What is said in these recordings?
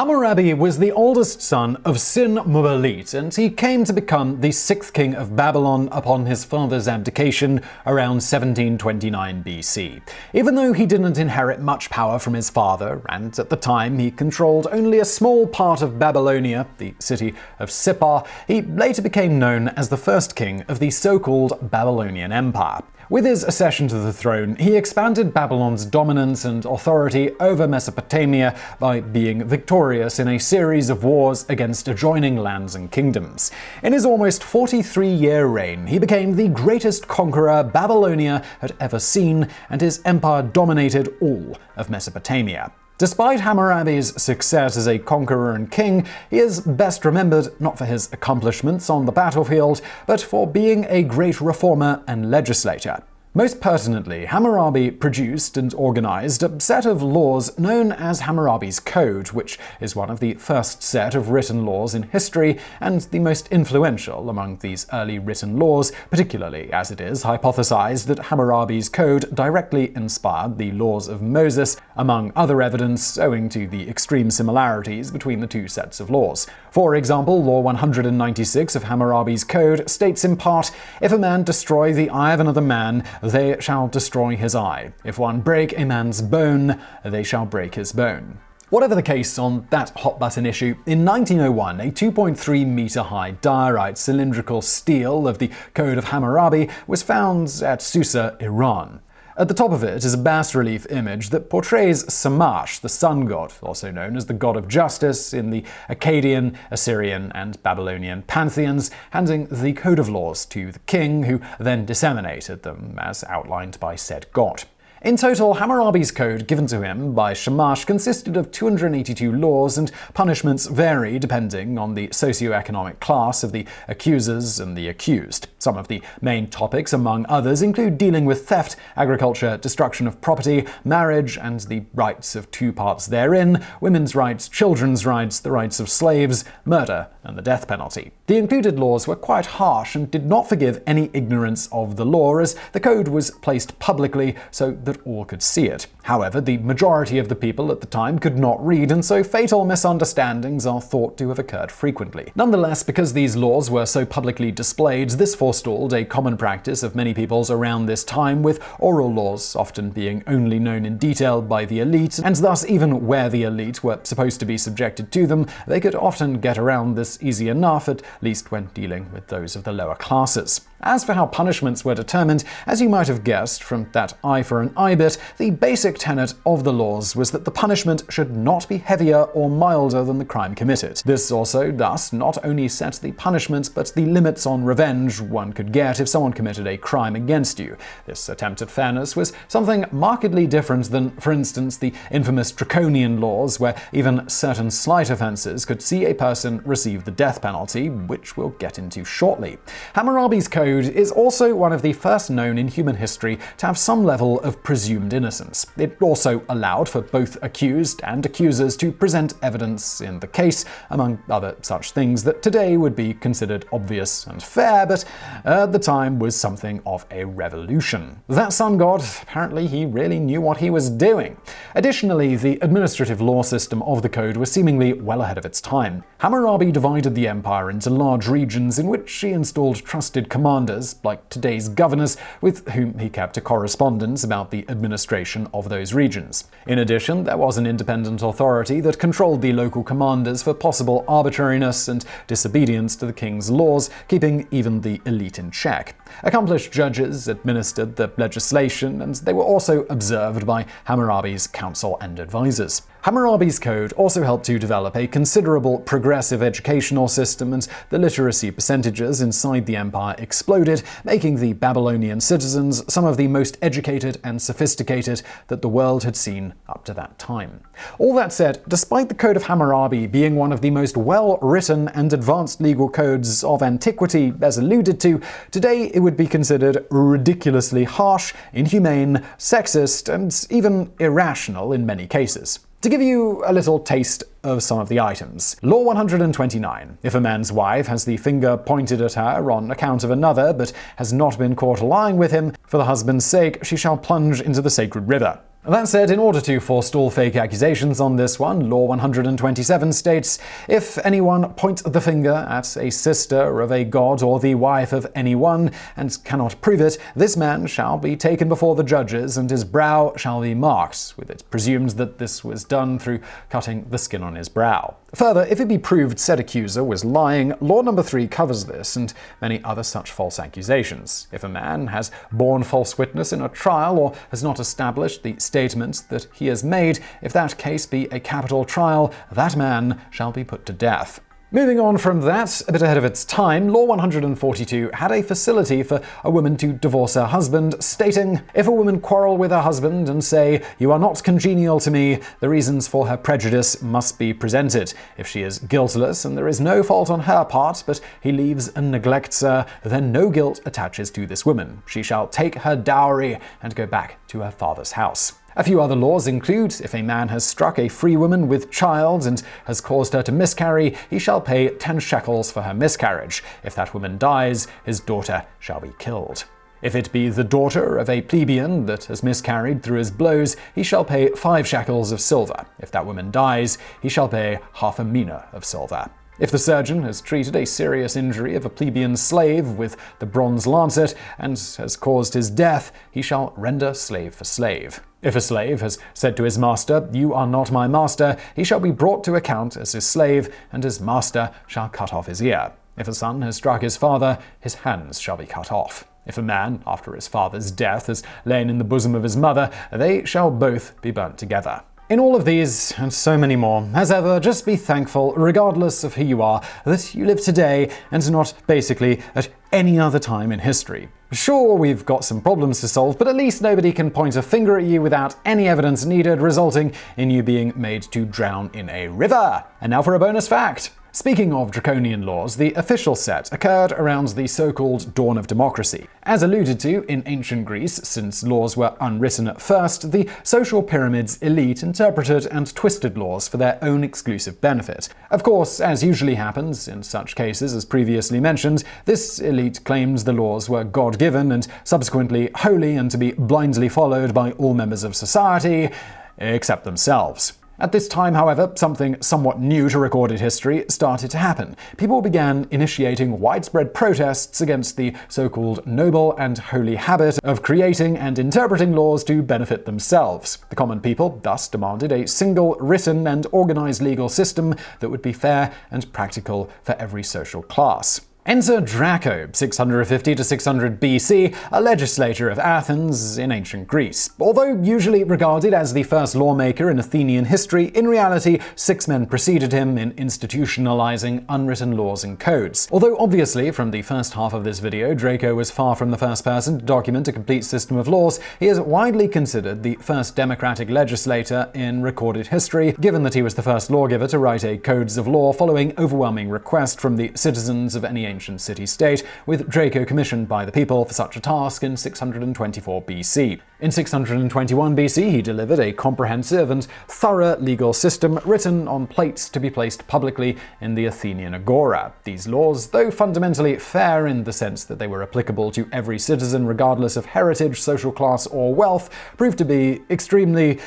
Hammurabi was the oldest son of Sin-Muballit, and he came to become the 6th king of Babylon upon his father's abdication around 1729 BC. Even though he didn't inherit much power from his father, and at the time he controlled only a small part of Babylonia, the city of Sippar, he later became known as the first king of the so-called Babylonian Empire. With his accession to the throne, he expanded Babylon's dominance and authority over Mesopotamia by being victorious in a series of wars against adjoining lands and kingdoms. In his almost 43-year reign, he became the greatest conqueror Babylonia had ever seen, and his empire dominated all of Mesopotamia. Despite Hammurabi's success as a conqueror and king, he is best remembered not for his accomplishments on the battlefield, but for being a great reformer and legislator. Most pertinently, Hammurabi produced and organized a set of laws known as Hammurabi's Code, which is one of the first set of written laws in history and the most influential among these early written laws, particularly as it is hypothesized that Hammurabi's Code directly inspired the laws of Moses, among other evidence owing to the extreme similarities between the two sets of laws. For example, Law 196 of Hammurabi's Code states in part, "If a man destroy the eye of another man, they shall destroy his eye. If one break a man's bone, they shall break his bone." Whatever the case on that hot-button issue, in 1901, a 2.3-meter-high diorite cylindrical stele of the Code of Hammurabi was found at Susa, Iran. At the top of it is a bas-relief image that portrays Shamash, the sun god, also known as the god of justice in the Akkadian, Assyrian, and Babylonian pantheons, handing the code of laws to the king, who then disseminated them as outlined by said god. In total, Hammurabi's code given to him by Shamash consisted of 282 laws, and punishments vary depending on the socioeconomic class of the accusers and the accused. Some of the main topics, among others, include dealing with theft, agriculture, destruction of property, marriage and the rights of two parts therein, women's rights, children's rights, the rights of slaves, murder, and the death penalty. The included laws were quite harsh and did not forgive any ignorance of the law, as the code was placed publicly so that all could see it. However, the majority of the people at the time could not read, and so fatal misunderstandings are thought to have occurred frequently. Nonetheless, because these laws were so publicly displayed, this forestalled a common practice of many peoples around this time, with oral laws often being only known in detail by the elite, and thus even where the elite were supposed to be subjected to them, they could often get around this easy enough, at least when dealing with those of the lower classes. As for how punishments were determined, as you might have guessed from that eye for an eye bit, the basic tenet of the laws was that the punishment should not be heavier or milder than the crime committed. This also thus not only set the punishment, but the limits on revenge one could get if someone committed a crime against you. This attempt at fairness was something markedly different than, for instance, the infamous draconian laws, where even certain slight offenses could see a person receive the death penalty, which we'll get into shortly. Hammurabi's Code is also one of the first known in human history to have some level of presumed innocence. It also allowed for both accused and accusers to present evidence in the case, among other such things that today would be considered obvious and fair, but at the time was something of a revolution. That sun god, apparently he really knew what he was doing. Additionally, the administrative law system of the code was seemingly well ahead of its time. Hammurabi divided the empire into large regions in which he installed trusted commanders, like today's governors, with whom he kept a correspondence about the administration of those regions. In addition, there was an independent authority that controlled the local commanders for possible arbitrariness and disobedience to the king's laws, keeping even the elite in check. Accomplished judges administered the legislation, and they were also observed by Hammurabi's council and advisors. Hammurabi's Code also helped to develop a considerable progressive educational system, and the literacy percentages inside the empire exploded, making the Babylonian citizens some of the most educated and sophisticated that the world had seen up to that time. All that said, despite the Code of Hammurabi being one of the most well-written and advanced legal codes of antiquity, as alluded to, today it would be considered ridiculously harsh, inhumane, sexist, and even irrational in many cases. To give you a little taste of some of the items. Law 129. If a man's wife has the finger pointed at her on account of another, but has not been caught lying with him, for the husband's sake she shall plunge into the sacred river. That said, in order to forestall fake accusations on this one, Law 127 states, if anyone point the finger at a sister of a god or the wife of anyone, and cannot prove it, this man shall be taken before the judges, and his brow shall be marked, with it presumed that this was done through cutting the skin on his brow. Further, if it be proved said accuser was lying, Law number 3 covers this and many other such false accusations. If a man has borne false witness in a trial or has not established the statement that he has made, if that case be a capital trial, that man shall be put to death. Moving on from that, a bit ahead of its time, Law 142 had a facility for a woman to divorce her husband, stating, if a woman quarrel with her husband and say, "You are not congenial to me," the reasons for her prejudice must be presented. If she is guiltless and there is no fault on her part, but he leaves and neglects her, then no guilt attaches to this woman. She shall take her dowry and go back to her father's house. A few other laws include, if a man has struck a free woman with child and has caused her to miscarry, he shall pay 10 shekels for her miscarriage. If that woman dies, his daughter shall be killed. If it be the daughter of a plebeian that has miscarried through his blows, he shall pay 5 shekels of silver. If that woman dies, he shall pay half a mina of silver. If the surgeon has treated a serious injury of a plebeian slave with the bronze lancet and has caused his death, he shall render slave for slave. If a slave has said to his master, "You are not my master," he shall be brought to account as his slave, and his master shall cut off his ear. If a son has struck his father, his hands shall be cut off. If a man, after his father's death, has lain in the bosom of his mother, they shall both be burnt together. In all of these, and so many more, as ever, just be thankful, regardless of who you are, that you live today and not basically at any other time in history. Sure, we've got some problems to solve, but at least nobody can point a finger at you without any evidence needed, resulting in you being made to drown in a river. And now for a bonus fact. Speaking of draconian laws, the official set occurred around the so-called dawn of democracy. As alluded to, in ancient Greece, since laws were unwritten at first, the social pyramid's elite interpreted and twisted laws for their own exclusive benefit. Of course, as usually happens in such cases as previously mentioned, this elite claimed the laws were God-given and subsequently holy and to be blindly followed by all members of society, except themselves. At this time, however, something somewhat new to recorded history started to happen. People began initiating widespread protests against the so-called noble and holy habit of creating and interpreting laws to benefit themselves. The common people thus demanded a single written and organized legal system that would be fair and practical for every social class. Enter Draco, 650 to 600 BC, a legislator of Athens in ancient Greece. Although usually regarded as the first lawmaker in Athenian history, in reality, 6 men preceded him in institutionalizing unwritten laws and codes. Although obviously, from the first half of this video, Draco was far from the first person to document a complete system of laws, he is widely considered the first democratic legislator in recorded history, given that he was the first lawgiver to write a codes of law following overwhelming request from the citizens of any ancient city-state, with Draco commissioned by the people for such a task in 624 BC. In 621 BC, he delivered a comprehensive and thorough legal system written on plates to be placed publicly in the Athenian agora. These laws, though fundamentally fair in the sense that they were applicable to every citizen regardless of heritage, social class, or wealth, proved to be extremely,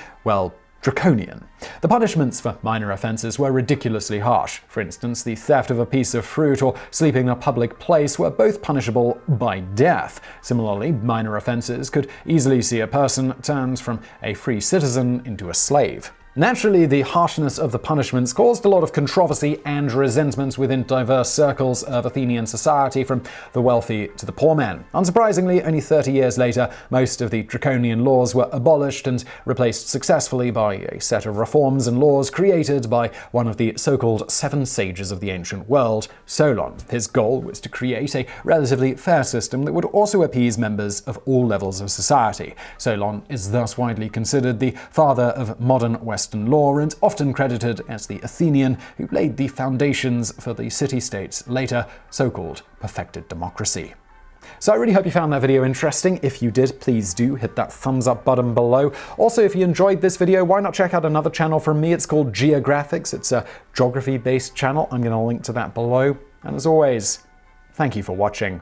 draconian. The punishments for minor offenses were ridiculously harsh. For instance, the theft of a piece of fruit or sleeping in a public place were both punishable by death. Similarly, minor offenses could easily see a person turned from a free citizen into a slave. Naturally, the harshness of the punishments caused a lot of controversy and resentment within diverse circles of Athenian society, from the wealthy to the poor men. Unsurprisingly, only 30 years later, most of the draconian laws were abolished and replaced successfully by a set of reforms and laws created by one of the so-called 7 sages of the ancient world, Solon. His goal was to create a relatively fair system that would also appease members of all levels of society. Solon is thus widely considered the father of modern Western law and often credited as the Athenian who laid the foundations for the city-state's later so-called perfected democracy. So I really hope you found that video interesting. If you did, please do hit that thumbs up button below. Also, if you enjoyed this video, why not check out another channel from me? It's called Geographics. It's a geography-based channel. I'm going to link to that below. And as always, thank you for watching.